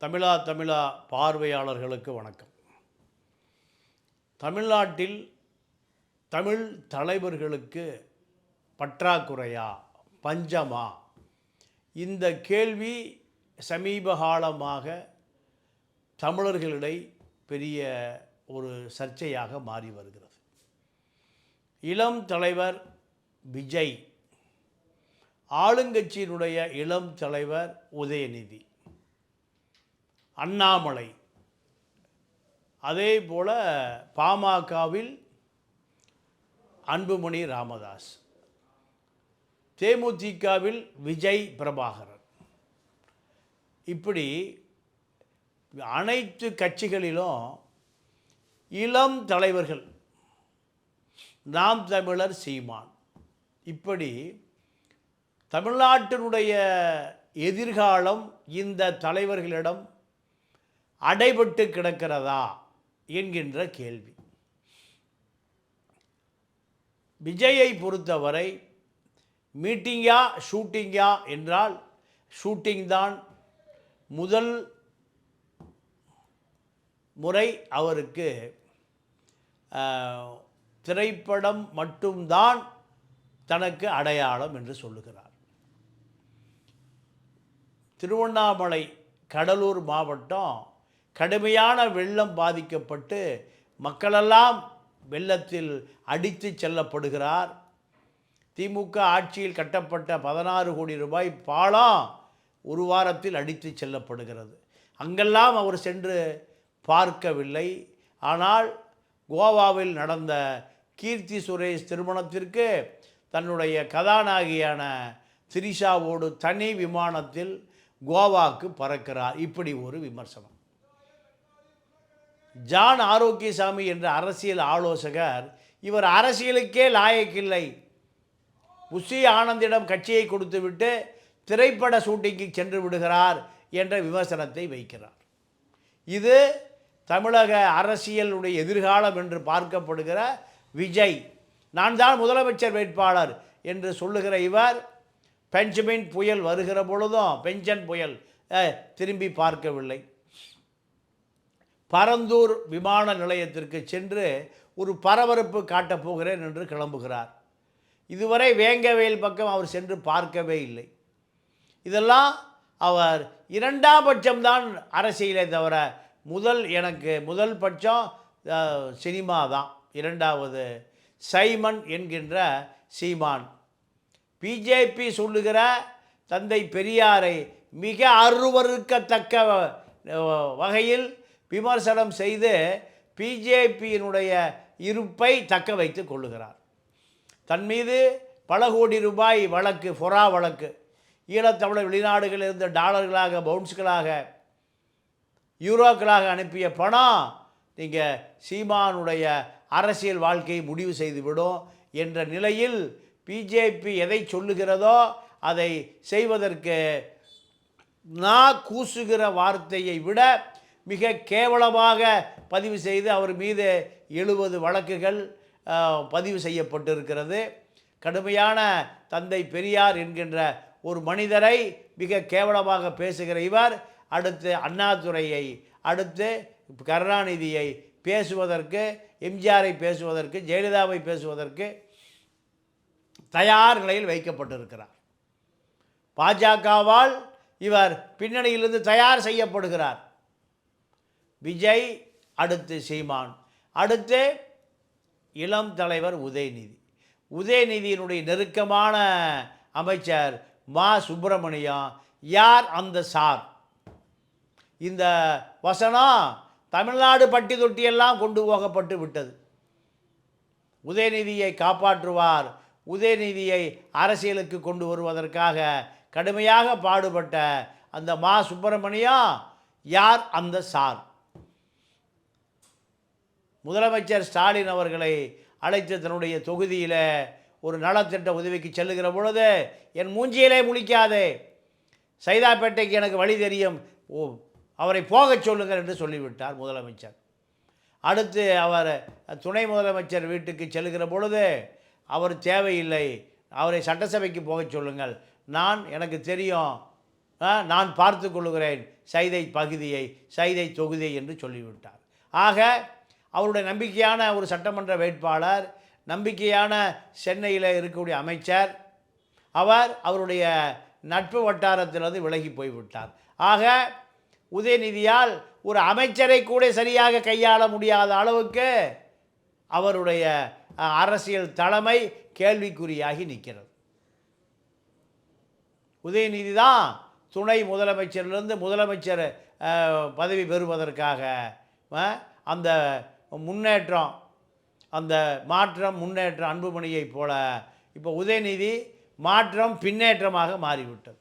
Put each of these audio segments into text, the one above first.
தமிழா பார்வையாளர்களுக்கு வணக்கம். தமிழ்நாட்டில் தமிழ் தலைவர்களுக்கு பற்றாக்குறையா, பஞ்சமா? இந்த கேள்வி சமீப காலமாக தமிழர்களிடையே பெரிய ஒரு சர்ச்சையாக மாறி வருகிறது. இளம் தலைவர் விஜய், ஆளுங்கட்சியினுடைய இளம் தலைவர் உதயநிதி, அண்ணாமலை, அதே போல் பாமகவில் அன்புமணி ராமதாஸ், தேமுதிகவில் விஜய் பிரபாகரன், இப்படி அனைத்து கட்சிகளிலும் இளம் தலைவர்கள், நாம் தமிழர் சீமான், இப்படி தமிழ்நாட்டினுடைய எதிர்காலம் இந்த தலைவர்களிடம் அடைபட்டு கிடக்கிறதா என்கின்ற கேள்வி. விஜயை பொறுத்தவரை மீட்டிங்கா ஷூட்டிங்கா என்றால் ஷூட்டிங் தான். முதல் முறை அவருக்கு திரைப்படம் மட்டும்தான் தனக்கு அடையாளம் என்று சொல்லுகிறார். திருவண்ணாமலை, கடலூர் மாவட்டம் கடுமையான வெள்ளம் பாதிக்கப்பட்டு மக்களெல்லாம் வெள்ளத்தில் அடித்து செல்லப்படுகிறார். திமுக ஆட்சியில் கட்டப்பட்ட 16 கோடி ரூபாய் பாலம் ஒரு வாரத்தில் அடித்து செல்லப்படுகிறது. அங்கெல்லாம் அவர் சென்று பார்க்கவில்லை. ஆனால் கோவாவில் நடந்த கீர்த்தி சுரேஷ் திருமணத்திற்கு தன்னுடைய கதாநாயகியான திரிஷாவோடு தனி விமானத்தில் கோவாக்கு பறக்கிறார். இப்படி ஒரு விமர்சனம். ஜான் ஆரோக்கியசாமி என்ற அரசியல் ஆலோசகர், இவர் அரசியலுக்கே லாயக்கில்லை, புஷி ஆனந்திடம் கட்சியை கொடுத்துவிட்டு திரைப்பட ஷூட்டிங்கு சென்று விடுகிறார் என்ற விமர்சனத்தை வைக்கிறார். இது தமிழக அரசியலுடைய எதிர்காலம் என்று பார்க்கப்படுகிற விஜய், நான் தான் முதலமைச்சர் வேட்பாளர் என்று சொல்லுகிற இவர் பெஞ்சமின் புயல் வருகிற பொழுதும் பெஞ்சன் புயல் திரும்பி பார்க்கவில்லை. பரந்தூர் விமான நிலையத்திற்கு சென்று ஒரு பரபரப்பு காட்டப் போகிறேன் என்று கிளம்புகிறார். இதுவரை வேங்கவேல் பக்கம் அவர் சென்று பார்க்கவே இல்லை. இதெல்லாம் அவர் இரண்டாம் பட்சம்தான் அரசியலை தவிர, எனக்கு முதல் பட்சம் சினிமா தான். இரண்டாவது சைமன் என்கின்ற சீமான். பிஜேபி சொல்லுகிற தந்தை பெரியாரை மிக அருவருக்கத்தக்க வகையில் விமர்சனம் செய்து பிஜேபியினுடைய இருப்பை தக்க வைத்து கொள்ளுகிறார். தன் மீது பல கோடி ரூபாய் வழக்கு, ஃபொரா வழக்கு, ஈழத்தமிழர் வெளிநாடுகளில் இருந்த டாலர்களாக, பவுன்ஸ்களாக, யூரோக்களாக அனுப்பிய பணம் நீங்கள் சீமானுடைய அரசியல் வாழ்க்கையை முடிவு செய்துவிடும் என்ற நிலையில் பிஜேபி எதை சொல்லுகிறதோ அதை செய்வதற்கு கூசுகிற வார்த்தையை விட மிக கேவலமாக பதிவு செய்து அவர் மீது 70 வழக்குகள் பதிவு செய்யப்பட்டிருக்கிறது. கடுமையான தந்தை பெரியார் என்கின்ற ஒரு மனிதரை மிக கேவலமாக பேசுகிற இவர் அடுத்து அண்ணாதுரையை, அடுத்து கருணாநிதியை பேசுவதற்கு, எம்ஜிஆரை பேசுவதற்கு, ஜெயலலிதாவை பேசுவதற்கு தயார் நிலையில் வைக்கப்பட்டிருக்கிறார். பாஜகவால் இவர் பின்னணியிலிருந்து தயார் செய்யப்படுகிறார். விஜய், அடுத்து சீமான், அடுத்து இளம் தலைவர் உதயநிதி. உதயநிதியினுடைய நெருக்கமான அமைச்சர் மா சுப்பிரமணியம். யார் அந்த சார்? இந்த வசனம் தமிழ்நாடு பட்டி தொட்டியெல்லாம் கொண்டு போகப்பட்டு விட்டது. உதயநிதியை காப்பாற்றுவார், உதயநிதியை அரசியலுக்கு கொண்டு வருவதற்காக கடுமையாக பாடுபட்ட அந்த மா சுப்பிரமணியம் யார் அந்த சார்? முதலமைச்சர் ஸ்டாலின் அவர்களை அழைத்து தன்னுடைய தொகுதியில் ஒரு நலத்திட்ட உதவிக்கு செல்லுகிற பொழுது, என் மூஞ்சியிலே முழிக்காதே, சைதாப்பேட்டைக்கு எனக்கு வழி தெரியும், அவரை போகச் சொல்லுங்கள் என்று சொல்லிவிட்டார் முதலமைச்சர். அடுத்து அவர் துணை முதலமைச்சர் வீட்டுக்கு செல்லுகிற பொழுது, அவர் தேவையில்லை, அவரை சட்டசபைக்கு போகச் சொல்லுங்கள், எனக்கு தெரியும் நான் பார்த்து கொள்கிறேன் சைதை பகுதியை, சைதை தொகுதியை என்று சொல்லிவிட்டார். ஆக அவருடைய நம்பிக்கையான ஒரு சட்டமன்ற வேட்பாளர், நம்பிக்கையான சென்னையில் இருக்கக்கூடிய அமைச்சர், அவருடைய நட்பு வட்டாரத்திலிருந்து விலகி போய்விட்டார். ஆக உதயநிதியால் ஒரு அமைச்சரை கூட சரியாக கையாள முடியாத அளவுக்கு அவருடைய அரசியல் தலைமை கேள்விக்குறியாகி நிற்கிறது. உதயநிதி தான் துணை முதலமைச்சரிலிருந்து முதலமைச்சர் பதவி பெறுவதற்காக அந்த முன்னேற்றம், அந்த மாற்றம் முன்னேற்றம் அன்புமணியை போல இப்போ உதயநிதி மாற்றம் பின்னேற்றமாக மாறிவிட்டது.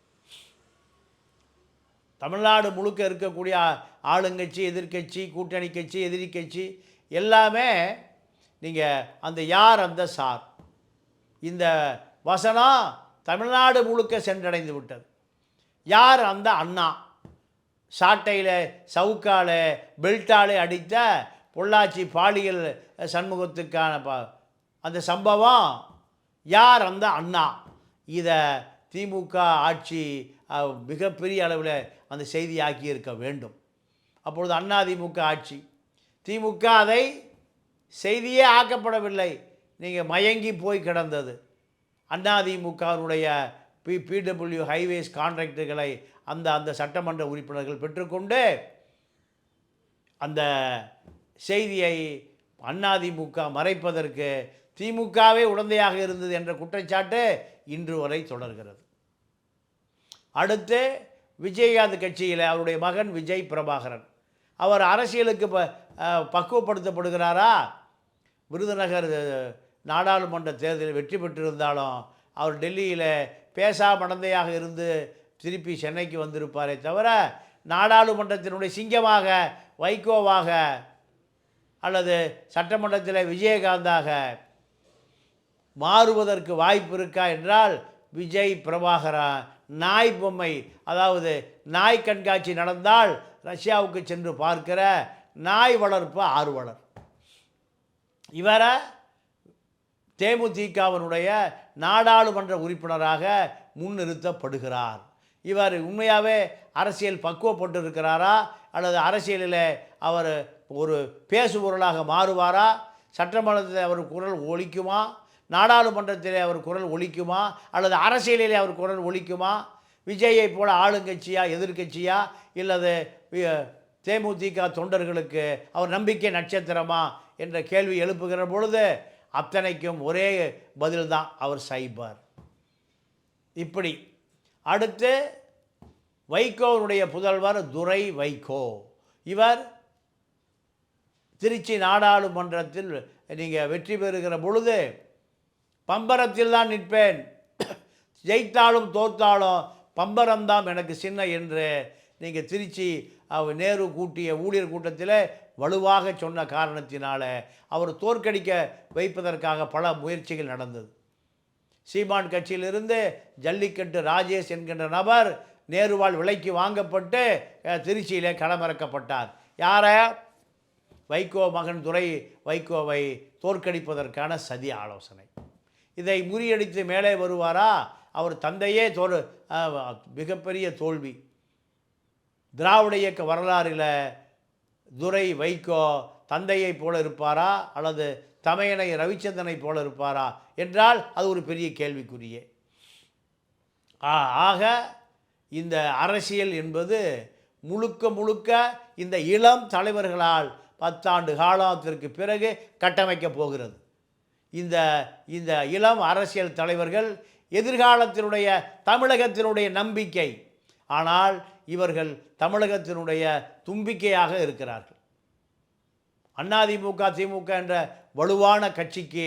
தமிழ்நாடு முழுக்க இருக்கக்கூடிய ஆளுங்கட்சி, எதிர்க்கட்சி, கூட்டணி கட்சி, எதிரி கட்சி எல்லாமே நீங்கள் அந்த யார் அந்த சார், இந்த வசனம் தமிழ்நாடு முழுக்க சென்றடைந்து விட்டது. யார் அந்த அண்ணா, சாட்டையில் சவுக்கால் பெல்ட்டாலே அடித்த பொள்ளாச்சி பாலியல் சண்முகத்துக்கான அந்த சம்பவம், யார் அந்த அண்ணா? இதை திமுக ஆட்சி மிகப்பெரிய அளவில் அந்த செய்தியாக்கி இருக்க வேண்டும். அப்பொழுது அதிமுக ஆட்சி, திமுக அதை செய்தியே ஆக்கப்படவில்லை, நீங்கள் மயங்கி போய் கிடந்தது. அதிமுகவுடைய பிடபிள்யூ ஹைவேஸ் கான்ட்ராக்டுகளை அந்த சட்டமன்ற உறுப்பினர்கள் பெற்றுக்கொண்டு அந்த செய்தியை அதிமுக மறைப்பதற்கு திமுகவே உடந்தையாக இருந்தது என்ற குற்றச்சாட்டு இன்று வரை தொடர்கிறது. அடுத்து விஜயகாந்த் கட்சியில் அவருடைய மகன் விஜய் பிரபாகரன், அவர் அரசியலுக்கு பக்குவப்படுத்தப்படுகிறாரா? விருதுநகர் நாடாளுமன்ற தேர்தலில் வெற்றி பெற்றிருந்தாலும் அவர் டெல்லியில் பேசா மடந்தையாக இருந்து திருப்பி சென்னைக்கு வந்திருப்பாரே தவிர நாடாளுமன்றத்தினுடைய சிங்கமாக, வைகோவாக அல்லது சட்டமன்றத்தில் விஜயகாந்தாக மாறுவதற்கு வாய்ப்பு இருக்கா என்றால், விஜய் பிரபாகரன் நாய் பொம்மை, அதாவது நாய் கண்காட்சி நடந்தால் ரஷ்யாவுக்கு சென்று பார்க்கிற நாய் வளர்ப்பு ஆர்வலர். இவரை தேமுதிகவினுடைய நாடாளுமன்ற உறுப்பினராக முன்னிறுத்தப்படுகிறார். இவர் உண்மையாகவே அரசியல் பக்குவப்பட்டிருக்கிறாரா அல்லது அரசியலில் அவர் ஒரு பேசுபொருளாக மாறுவாரா? சட்டமன்றத்தில் அவர் குரல் ஒலிக்குமா? நாடாளுமன்றத்தில் அவர் குரல் ஒலிக்குமா? அல்லது அரசியலிலே அவர் குரல் ஒலிக்குமா? விஜயை போல ஆளுங்கட்சியா, எதிர்கட்சியா, இல்லது தேமுதிக தொண்டர்களுக்கு அவர் நம்பிக்கை நட்சத்திரமா என்ற கேள்வி எழுப்புகிற பொழுது அத்தனைக்கும் ஒரே பதில்தான், அவர் சைபர். இப்படி அடுத்து வைகோவுடைய புதல்வர் துரை வைகோ, இவர் திருச்சி நாடாளுமன்றத்தில் நீங்கள் வெற்றி பெறுகிற பொழுது பம்பரத்தில் தான் நிற்பேன், ஜெயித்தாலும் தோற்றாலும் பம்பரம்தான் எனக்கு சின்ன என்று நீங்கள் திருச்சி நேரு கூட்டிய ஊழியர் கூட்டத்தில் வலுவாக சொன்ன காரணத்தினால அவர் தோற்கடிக்க வைப்பதற்காக பல முயற்சிகள் நடந்தது. சீமான் கட்சியிலிருந்து ஜல்லிக்கட்டு ராஜேஷ் என்கின்ற நபர் நேருவால் விலைக்கு வாங்கப்பட்டு திருச்சியிலே களமிறக்கப்பட்டார். யாரை? வைகோ மகன் துரை வைகோவை தோற்கடிப்பதற்கான சதி ஆலோசனை. இதை முறியடித்து மேலே வருவாரா? அவர் தந்தையே மிகப்பெரிய தோல்வி. திராவிட இயக்க வரலாறில் துரை வைகோ தந்தையை போல இருப்பாரா அல்லது தமையனை ரவிச்சந்திரனை போல இருப்பாரா என்றால் அது ஒரு பெரிய கேள்விக்குரியே. ஆக இந்த அரசியல் என்பது முழுக்க முழுக்க இந்த இளம் தலைவர்களால் 10 ஆண்டு காலத்திற்கு பிறகு கட்டமைக்கப் போகிறது. இந்த இளம் அரசியல் தலைவர்கள் எதிர்காலத்தினுடைய தமிழகத்தினுடைய நம்பிக்கை. ஆனால் இவர்கள் தமிழகத்தினுடைய தும்பிக்கையாக இருக்கிறார்கள். அதிமுக திமுக என்ற வலுவான கட்சிக்கு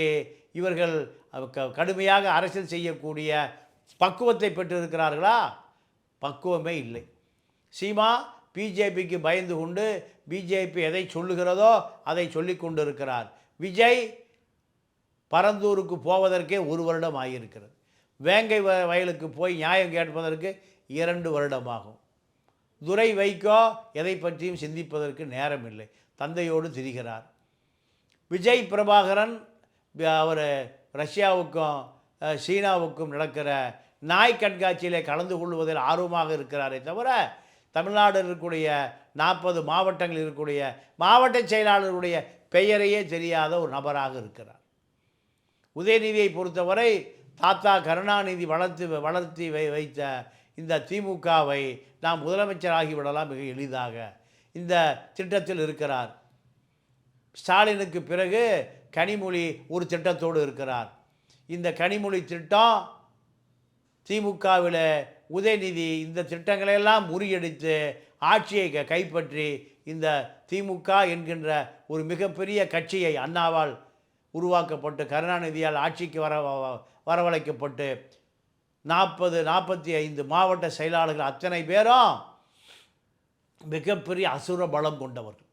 இவர்கள் கடுமையாக அரசியல் செய்யக்கூடிய பக்குவத்தை பெற்றிருக்கிறார்களா? பக்குவமே இல்லை. சீமா பிஜேபிக்கு பயந்து கொண்டு பிஜேபி எதை சொல்லுகிறதோ அதை சொல்லி கொண்டு இருக்கிறார். விஜய் பரந்தூருக்கு போவதற்கே 1 வருடம் ஆகியிருக்கிறது. வேங்கை வயலுக்கு போய் நியாயம் கேட்பதற்கு 2 வருடமாகும். துரை வைகோ எதை பற்றியும் சிந்திப்பதற்கு நேரம் இல்லை, தந்தையோடு திரிகிறார். விஜய் பிரபாகரன் அவர் ரஷ்யாவுக்கும் சீனாவுக்கும் நடக்கிற நாய் கண்காட்சியிலே கலந்து கொள்வதில் ஆர்வமாக இருக்கிறாரே தவிர தமிழ்நாடு இருக்கக்கூடிய 40 மாவட்டங்கள் இருக்கக்கூடிய மாவட்ட செயலாளருடைய பெயரையே தெரியாத ஒரு நபராக இருக்கிறார். உதயநிதியை பொறுத்தவரை தாத்தா கருணாநிதி வளர்த்தி வைத்த இந்த திமுகவை நாம் முதலமைச்சராகிவிடலாம் மிக எளிதாக இந்த திட்டத்தில் இருக்கிறார். ஸ்டாலினுக்கு பிறகு கனிமொழி ஒரு திட்டத்தோடு இருக்கிறார். இந்த கனிமொழி திட்டம் திமுகவில் உதயநிதி இந்த திட்டங்களையெல்லாம் முறியடித்து ஆட்சியை கைப்பற்றி இந்த திமுக என்கின்ற ஒரு மிகப்பெரிய கட்சியை அண்ணாவால் உருவாக்கப்பட்டு கருணாநிதியால் ஆட்சிக்கு வரவழைக்கப்பட்டு 45 மாவட்ட செயலாளர்கள் அத்தனை பேரும் மிகப்பெரிய அசுர பலம் கொண்டவர்கள்,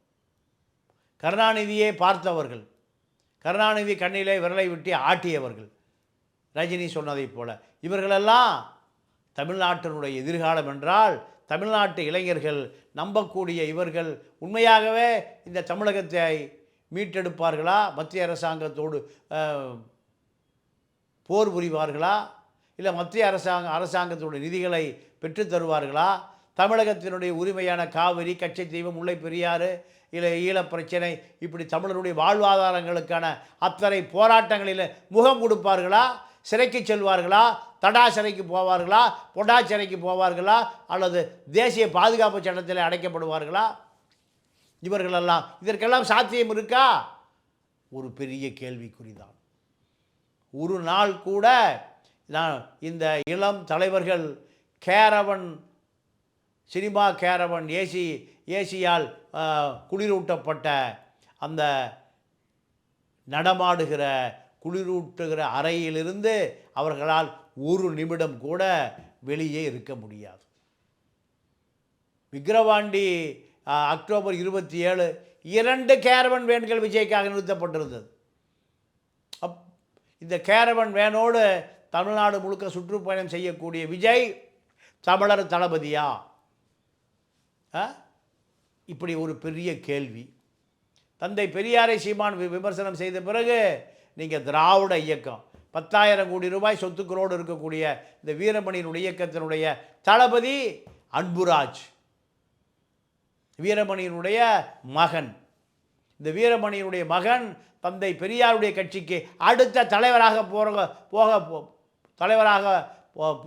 கருணாநிதியை பார்த்தவர்கள், கருணாநிதி கண்ணிலே விரலை விட்டு ஆட்டியவர்கள். ரஜினி சொன்னதைப் போல இவர்களெல்லாம் தமிழ்நாட்டினுடைய எதிர்காலம் என்றால் தமிழ்நாட்டு இளைஞர்கள் நம்பக்கூடிய இவர்கள் உண்மையாகவே இந்த தமிழகத்தை மீட்டெடுப்பார்களா, மத்திய அரசாங்கத்தோடு போர் புரிவார்களா, இல்லை மத்திய அரசாங்கத்தோட நிதிகளை பெற்றுத் தருவார்களா, தமிழகத்தினுடைய உரிமையான காவிரி, கச்சைத்தீவு, முல்லை பெரியாறு, இல்லை ஈழப் பிரச்சனை, இப்படி தமிழருடைய வாழ்வாதாரங்களுக்கான அத்தனை போராட்டங்களில் முகம் கொடுப்பார்களா, சிறைக்கு செல்வார்களா, தடா சிறைக்கு போவார்களா, பொடா சிறைக்கு போவார்களா, அல்லது தேசிய பாதுகாப்பு சட்டத்தில் அடைக்கப்படுவார்களா? இவர்களெல்லாம் இதற்கெல்லாம் சாத்தியம் இருக்கா? ஒரு பெரிய கேள்விக்குறிதான். ஒரு நாள் கூட நான் இந்த இளம் தலைவர்கள் கேரவன், சினிமா கேரவன், ஏசியால் குளிரூட்டப்பட்ட அந்த நடமாடுகிற குளிரூட்டுகிற அறையிலிருந்து அவர்களால் ஒரு நிமிடம் கூட வெளியே இருக்க முடியாது. விக்கிரவாண்டி அக்டோபர் 27 2 கேரவன் வேன்கள் விஜய்க்காக நிறுத்தப்பட்டிருந்தது. இந்த கேரவன் வேனோடு தமிழ்நாடு முழுக்க சுற்றுப்பயணம் செய்யக்கூடிய விஜய் தமிழர் தளபதியா? இப்படி ஒரு பெரிய கேள்வி. தந்தை பெரியாரை சீமான் விமர்சனம் செய்த பிறகு நீங்கள் திராவிட இயக்கம் 10,000 கோடி ரூபாய் சொத்துக்களோடு இருக்கக்கூடிய இந்த வீரமணியினுடைய இயக்கத்தினுடைய தளபதி அன்புராஜ், வீரமணியினுடைய மகன். இந்த வீரமணியினுடைய மகன் தந்தை பெரியாருடைய கட்சிக்கு அடுத்த தலைவராக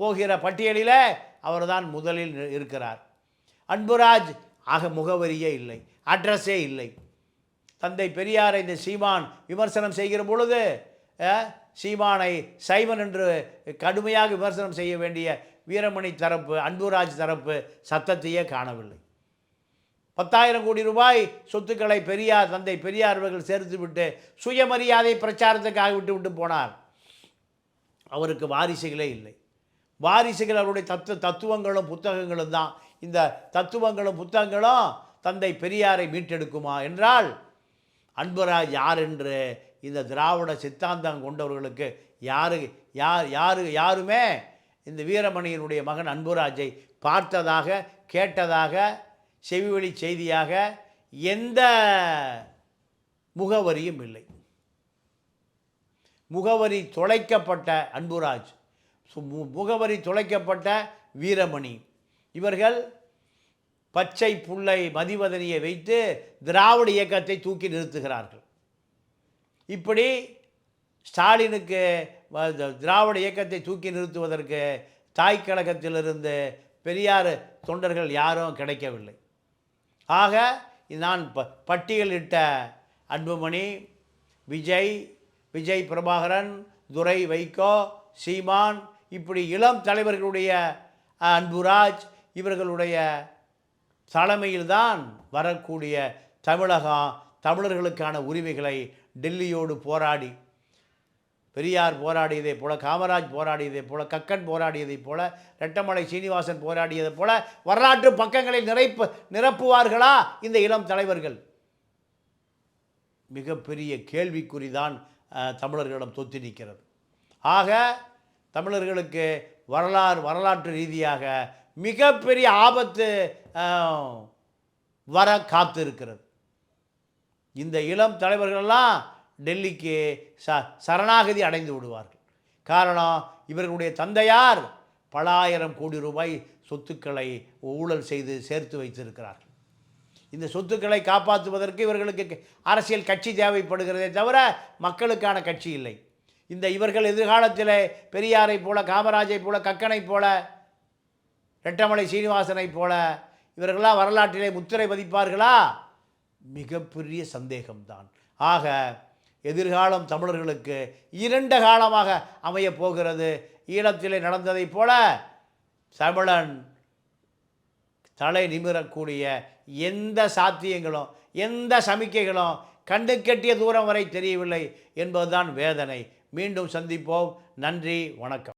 போகிற பட்டியலில் அவர்தான் முதலில் இருக்கிறார். அன்புராஜ் முகவரியே இல்லை, அட்ரஸே இல்லை. தந்தை பெரியாரை இந்த சீமான் விமர்சனம் செய்கிற பொழுது சீமானை சைமன் என்று கடுமையாக விமர்சனம் செய்ய வேண்டிய வீரமணி தரப்பு, அன்புராஜ் தரப்பு சத்தத்தையே காணவில்லை. 10,000 கோடி ரூபாய் சொத்துக்களை தந்தை பெரியார் அவர்கள் சேர்த்துவிட்டு சுயமரியாதை பிரச்சாரத்துக்காக விட்டு போனார். அவருக்கு வாரிசுகளே இல்லை. வாரிசுகள் அவருடைய தத்துவங்களும் புத்தகங்களும் தான். இந்த தத்துவங்களும் புத்தகங்களும் தந்தை பெரியாரை மீட்டெடுக்குமா என்றால் அன்புராஜ் யார் என்று இந்த திராவிட சித்தாந்தம் கொண்டவர்களுக்கு யாருமே இந்த வீரமணியினுடைய மகன் அன்புராஜை பார்த்ததாக, கேட்டதாக, செவிவழி செய்தியாக எந்த முகவரியும் இல்லை. முகவரி தொலைக்கப்பட்ட அன்புராஜ், முகவரி தொலைக்கப்பட்ட வீரமணி, இவர்கள் பச்சை புள்ளை மதிவதனியை வைத்து திராவிட இயக்கத்தை தூக்கி நிறுத்துகிறார்கள். இப்படி ஸ்டாலினுக்கு திராவிட இயக்கத்தை தூக்கி நிறுத்துவதற்கு தாய் கழகத்திலிருந்து பெரியார் தொண்டர்கள் யாரும் கிடைக்கவில்லை. ஆக நான் பட்டியலிட்ட அன்புமணி, விஜய் பிரபாகரன், துரை வைகோ, சீமான், இப்படி இளம் தலைவர்களுடைய அன்புராஜ் இவர்களுடைய தலைமையில்தான் வரக்கூடிய தமிழகம் தமிழர்களுக்கான உரிமைகளை டெல்லியோடு போராடி, பெரியார் போராடியதை போல, காமராஜ் போராடியதை போல, கக்கன் போராடியதை போல, ரெட்டமலை சீனிவாசன் போராடியதை போல வரலாற்று பக்கங்களை நிரப்புவார்களா இந்த இளம் தலைவர்கள்? மிகப்பெரிய கேள்விக்குறிதான் தமிழர்களிடம் தொத்தி நிற்கிறது. ஆக தமிழர்களுக்கு வரலாற்று ரீதியாக மிகப்பெரிய ஆபத்து வர காத்திருக்கிறது. இந்த இளம் தலைவர்களெல்லாம் டெல்லிக்கு சரணாகதி அடைந்து விடுவார்கள். காரணம், இவர்களுடைய தந்தையார் பல ஆயிரம் கோடி ரூபாய் சொத்துக்களை ஊழல் செய்து சேர்த்து வைத்திருக்கிறார்கள். இந்த சொத்துக்களை காப்பாற்றுவதற்கு இவர்களுக்கு அரசியல் கட்சி தேவைப்படுகிறதே தவிர மக்களுக்கான கட்சி இல்லை. இவர்கள் எதிர்காலத்தில் பெரியாரை போல, காமராஜை போல, கக்கனை போல, ரெட்டமலை சீனிவாசனை போல இவர்களாம் வரலாற்றிலே முத்திரை பதிப்பார்களா? மிகப்பெரிய சந்தேகம்தான். ஆக எதிர்காலம் தமிழர்களுக்கு இருண்ட காலமாக அமையப் போகிறது. ஈழத்திலே நடந்ததைப் போல தமிழன் தலை நிமிரக்கூடிய எந்த சாத்தியங்களும் எந்த சமிக்கைகளும் கண்டு கட்டிய தூரம் வரை தெரியவில்லை என்பதுதான் வேதனை. மீண்டும் சந்திப்போம். நன்றி, வணக்கம்.